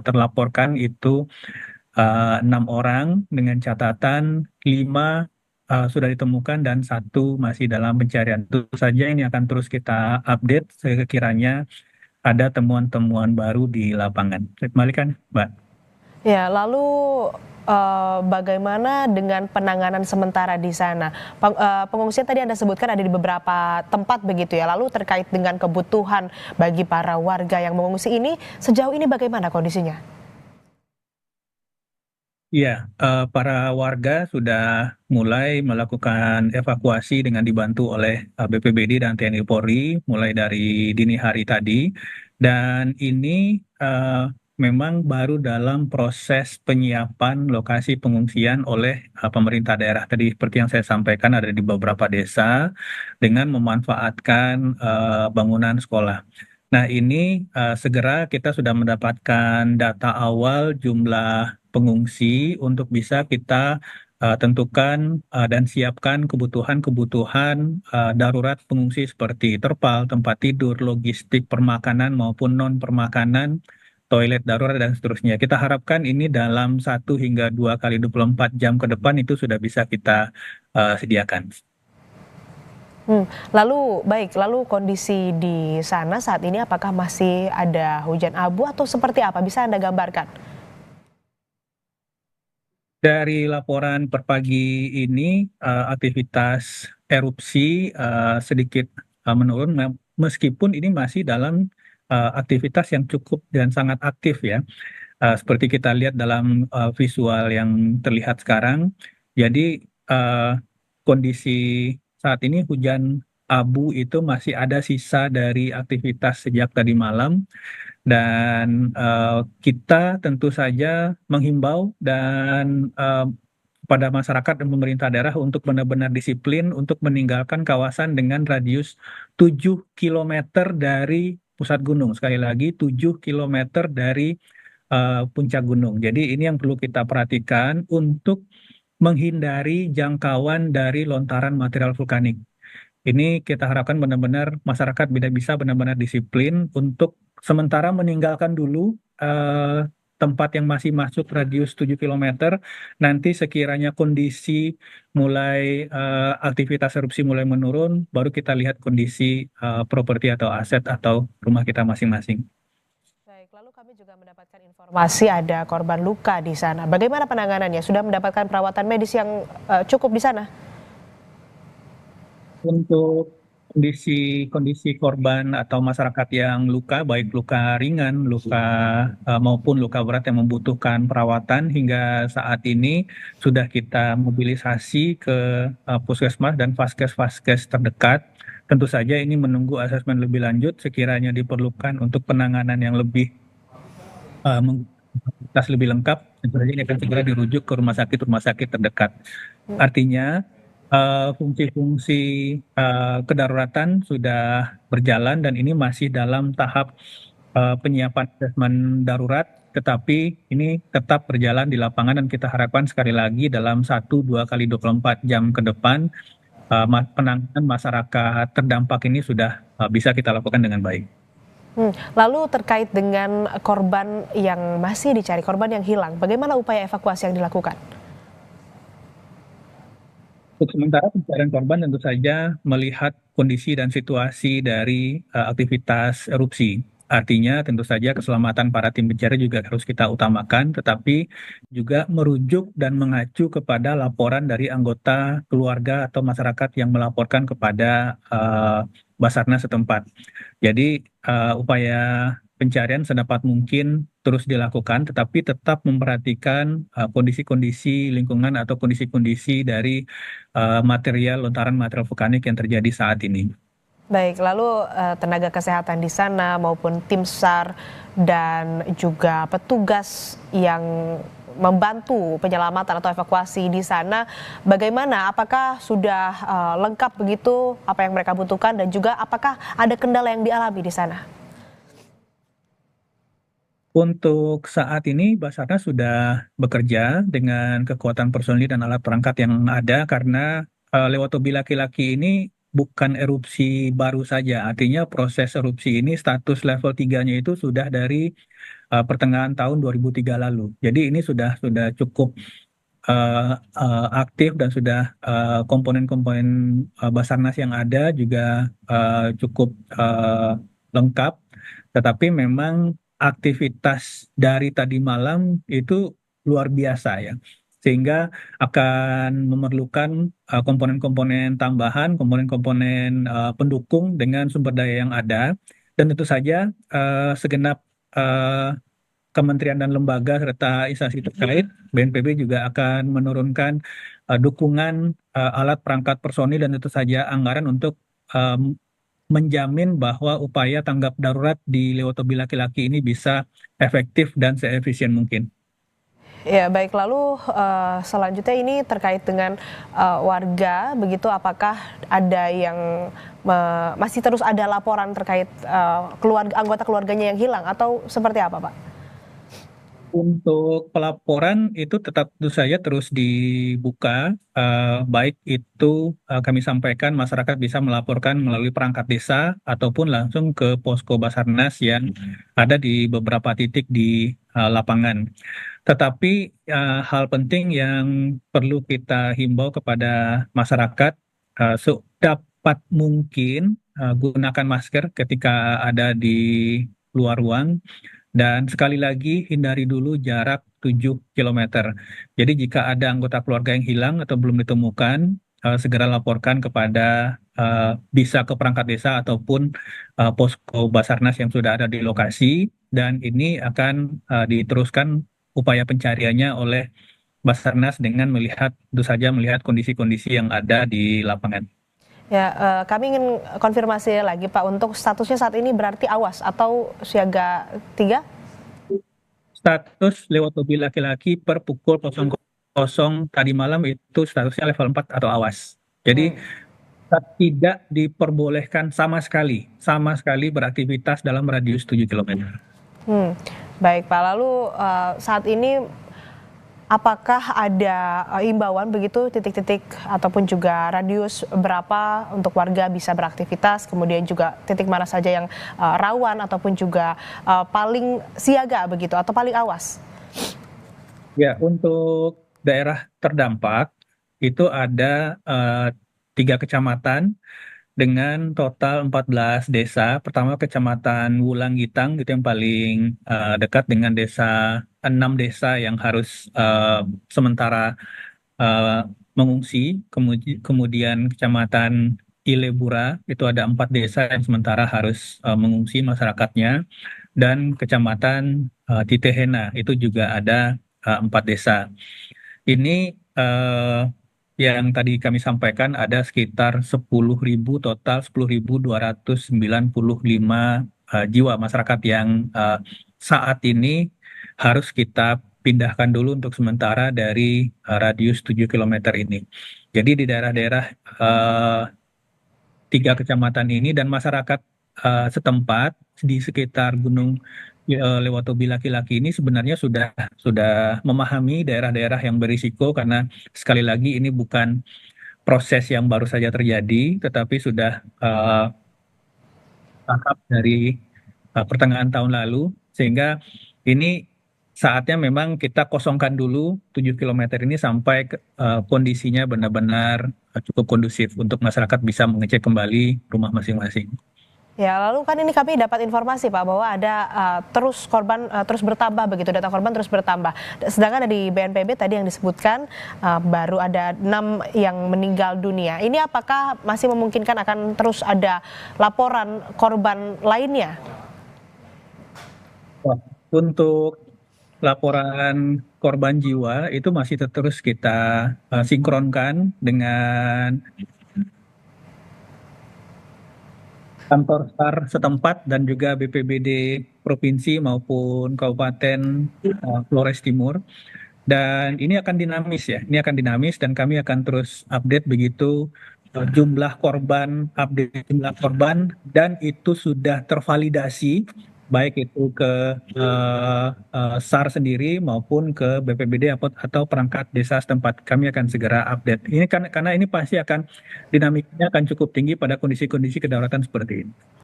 terlaporkan itu 6 orang dengan catatan 5 sudah ditemukan dan satu masih dalam pencarian. Tentu saja ini akan terus kita update sekiranya ada temuan-temuan baru di lapangan. Saya kembalikan, Mbak. Ya, lalu bagaimana dengan penanganan sementara di sana? Pengungsian tadi Anda sebutkan ada di beberapa tempat begitu ya. Lalu terkait dengan kebutuhan bagi para warga yang mengungsi ini, sejauh ini bagaimana kondisinya? Iya, para warga sudah mulai melakukan evakuasi dengan dibantu oleh BPBD dan TNI Polri mulai dari dini hari tadi. Dan ini eh, memang baru dalam proses penyiapan lokasi pengungsian oleh pemerintah daerah. Tadi seperti yang saya sampaikan ada di beberapa desa dengan memanfaatkan bangunan sekolah. Nah, ini segera kita sudah mendapatkan data awal jumlah pengungsi untuk bisa kita tentukan dan siapkan kebutuhan-kebutuhan darurat pengungsi seperti terpal, tempat tidur, logistik permakanan maupun non permakanan, toilet darurat dan seterusnya. Kita harapkan ini dalam 1 hingga 2 kali 24 jam ke depan itu sudah bisa kita sediakan. Lalu kondisi di sana saat ini apakah masih ada hujan abu atau seperti apa? Bisa Anda gambarkan? Dari laporan per pagi ini, aktivitas erupsi sedikit menurun, meskipun ini masih dalam aktivitas yang cukup dan sangat aktif ya. Seperti kita lihat dalam visual yang terlihat sekarang. Jadi eh, kondisi saat ini hujan abu itu masih ada sisa dari aktivitas sejak tadi malam. Dan kita tentu saja menghimbau dan kepada masyarakat dan pemerintah daerah untuk benar-benar disiplin untuk meninggalkan kawasan dengan radius 7 kilometer dari pusat gunung. Sekali lagi 7 kilometer dari puncak gunung. Jadi ini yang perlu kita perhatikan untuk menghindari jangkauan dari lontaran material vulkanik. Ini kita harapkan benar-benar masyarakat bisa benar-benar disiplin untuk sementara meninggalkan dulu eh, tempat yang masih masuk radius 7 kilometer. Nanti sekiranya kondisi mulai aktivitas erupsi mulai menurun, baru kita lihat kondisi properti atau aset atau rumah kita masing-masing. Baik, lalu kami juga mendapatkan informasi ada korban luka di sana. Bagaimana penanganannya? Sudah mendapatkan perawatan medis yang cukup di sana? Untuk kondisi korban atau masyarakat yang luka, baik luka ringan, luka maupun luka berat yang membutuhkan perawatan hingga saat ini sudah kita mobilisasi ke puskesmas dan vaskes-vaskes terdekat. Tentu saja ini menunggu asesmen lebih lanjut sekiranya diperlukan untuk penanganan yang lebih tas lebih lengkap, tentu saja ini akan segera dirujuk ke rumah sakit terdekat. Artinya fungsi-fungsi kedaruratan sudah berjalan dan ini masih dalam tahap penyiapan asesmen darurat, tetapi ini tetap berjalan di lapangan dan kita harapkan sekali lagi dalam 1 2 kali 24 jam ke depan penanganan masyarakat terdampak ini sudah bisa kita lakukan dengan baik. Lalu terkait dengan korban yang masih dicari, korban yang hilang, bagaimana upaya evakuasi yang dilakukan? Untuk sementara pencarian korban tentu saja melihat kondisi dan situasi dari aktivitas erupsi. Artinya tentu saja keselamatan para tim pencari juga harus kita utamakan, tetapi juga merujuk dan mengacu kepada laporan dari anggota keluarga atau masyarakat yang melaporkan kepada Basarnas setempat. Jadi upaya pencarian sedapat mungkin terus dilakukan, tetapi tetap memperhatikan kondisi-kondisi lingkungan atau kondisi-kondisi dari material lontaran material vulkanik yang terjadi saat ini. Baik, lalu tenaga kesehatan di sana maupun tim SAR dan juga petugas yang membantu penyelamatan atau evakuasi di sana, bagaimana? Apakah sudah lengkap begitu apa yang mereka butuhkan dan juga apakah ada kendala yang dialami di sana? Untuk saat ini, Basarnas sudah bekerja dengan kekuatan personil dan alat perangkat yang ada karena Lewotobi laki-laki ini bukan erupsi baru saja. Artinya proses erupsi ini status level 3-nya itu sudah dari pertengahan tahun 2003 lalu. Jadi ini sudah cukup aktif dan sudah komponen-komponen Basarnas yang ada juga cukup lengkap. Tetapi memang aktivitas dari tadi malam itu luar biasa ya. Sehingga akan memerlukan komponen-komponen tambahan, komponen-komponen pendukung dengan sumber daya yang ada. Dan tentu saja segenap kementerian dan lembaga serta instansi terkait, BNPB juga akan menurunkan dukungan alat perangkat personil dan tentu saja anggaran untuk menjamin bahwa upaya tanggap darurat di Lewotobi laki-laki ini bisa efektif dan seefisien mungkin. Ya, baik. Lalu selanjutnya ini terkait dengan warga, begitu apakah ada yang masih terus ada laporan terkait keluarga anggota keluarganya yang hilang atau seperti apa, Pak? Untuk pelaporan itu tetap tentu saja terus dibuka, baik itu kami sampaikan masyarakat bisa melaporkan melalui perangkat desa ataupun langsung ke posko Basarnas yang ada di beberapa titik di lapangan. Tetapi hal penting yang perlu kita himbau kepada masyarakat, sedapat mungkin gunakan masker ketika ada di luar ruang. Dan sekali lagi hindari dulu jarak 7 kilometer. Jadi jika ada anggota keluarga yang hilang atau belum ditemukan, segera laporkan kepada bisa ke perangkat desa ataupun posko Basarnas yang sudah ada di lokasi. Dan ini akan diteruskan upaya pencariannya oleh Basarnas dengan melihat, tentu saja melihat kondisi-kondisi yang ada di lapangan. Ya, kami ingin konfirmasi lagi Pak, untuk statusnya saat ini berarti awas atau siaga 3? Status Lewotobi laki-laki per pukul 00 tadi malam itu statusnya level 4 atau awas. Jadi Hmm. tidak diperbolehkan sama sekali beraktivitas dalam radius 7 kilometer. Baik Pak, lalu saat ini apakah ada imbauan begitu titik-titik ataupun juga radius berapa untuk warga bisa beraktivitas, kemudian juga titik mana saja yang rawan ataupun juga paling siaga begitu atau paling awas? Ya, untuk daerah terdampak itu ada 3 kecamatan dengan total 14 desa. Pertama Kecamatan Wulanggitang itu yang paling dekat dengan 6 desa yang harus sementara uh, mengungsi. Kemudian Kecamatan Ilebura itu ada 4 desa yang sementara harus mengungsi masyarakatnya. Dan Kecamatan Titehena itu juga ada 4 desa. Ini yang tadi kami sampaikan ada sekitar 10.000 total 10.295 jiwa masyarakat yang saat ini harus kita pindahkan dulu untuk sementara dari radius 7 kilometer ini. Jadi di daerah-daerah 3 kecamatan ini dan masyarakat setempat di sekitar Gunung Lewotobi laki-laki ini sebenarnya sudah memahami daerah-daerah yang berisiko karena sekali lagi ini bukan proses yang baru saja terjadi, tetapi sudah tahap dari pertengahan tahun lalu, sehingga ini saatnya memang kita kosongkan dulu 7 kilometer ini sampai kondisinya benar-benar cukup kondusif untuk masyarakat bisa mengecek kembali rumah masing-masing. Ya, lalu kan ini kami dapat informasi Pak bahwa ada terus korban terus bertambah begitu, data korban terus bertambah. Sedangkan dari BNPB tadi yang disebutkan baru ada 6 yang meninggal dunia. Ini apakah masih memungkinkan akan terus ada laporan korban lainnya? Wah, untuk laporan korban jiwa itu masih terus kita sinkronkan dengan kantor SAR setempat dan juga BPBD provinsi maupun Kabupaten Flores Timur. Dan ini akan dinamis ya, ini akan dinamis dan kami akan terus update begitu update jumlah korban dan itu sudah tervalidasi baik itu ke SAR sendiri maupun ke BPBD atau perangkat desa setempat. Kami akan segera update. Ini karena ini pasti akan dinamiknya akan cukup tinggi pada kondisi-kondisi kedaruratan seperti ini.